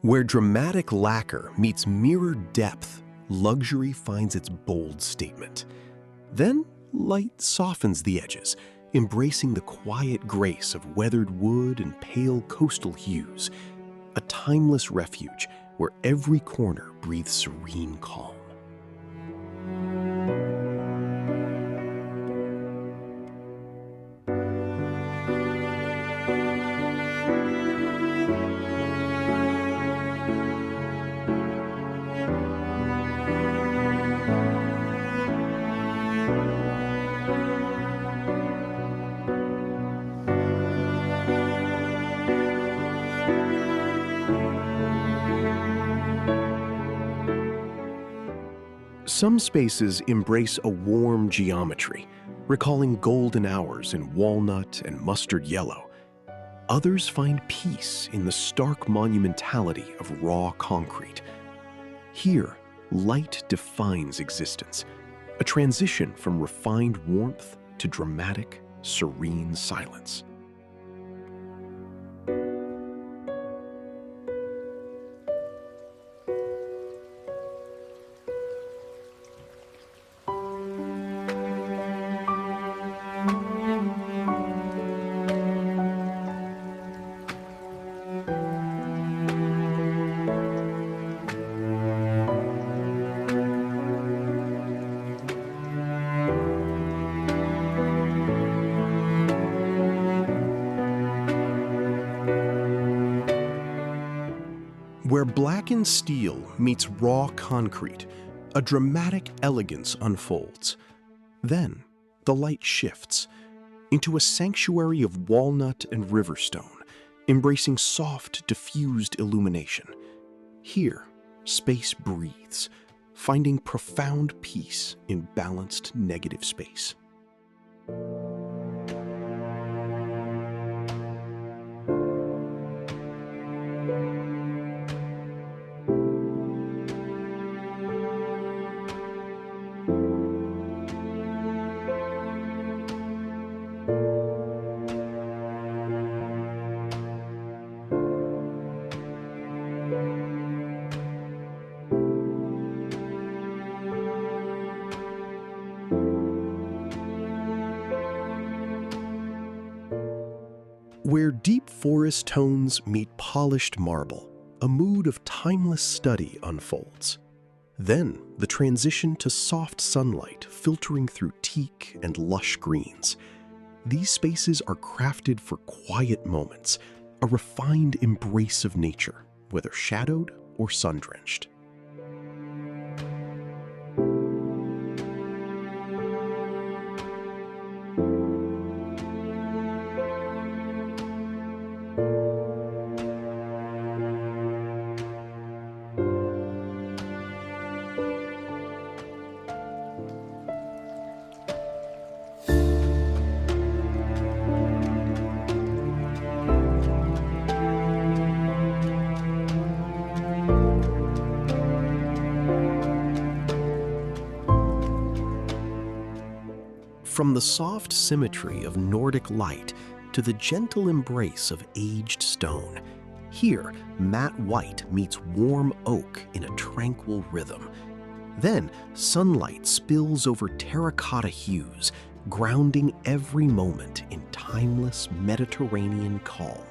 Where dramatic lacquer meets mirrored depth, luxury finds its bold statement. Then, light softens the edges, embracing the quiet grace of weathered wood and pale coastal hues. A timeless refuge where every corner breathes serene calm. Some spaces embrace a warm geometry, recalling golden hours in walnut and mustard yellow. Others find peace in the stark monumentality of raw concrete. Here, light defines existence, a transition from refined warmth to dramatic, serene silence. Where blackened steel meets raw concrete, a dramatic elegance unfolds. Then, the light shifts into a sanctuary of walnut and riverstone, embracing soft, diffused illumination. Here, space breathes, finding profound peace in balanced negative space. Where deep forest tones meet polished marble, a mood of timeless study unfolds. Then, the transition to soft sunlight filtering through teak and lush greens. These spaces are crafted for quiet moments, a refined embrace of nature, whether shadowed or sun-drenched. From the soft symmetry of Nordic light to the gentle embrace of aged stone, here matte white meets warm oak in a tranquil rhythm. Then sunlight spills over terracotta hues, grounding every moment in timeless Mediterranean calm.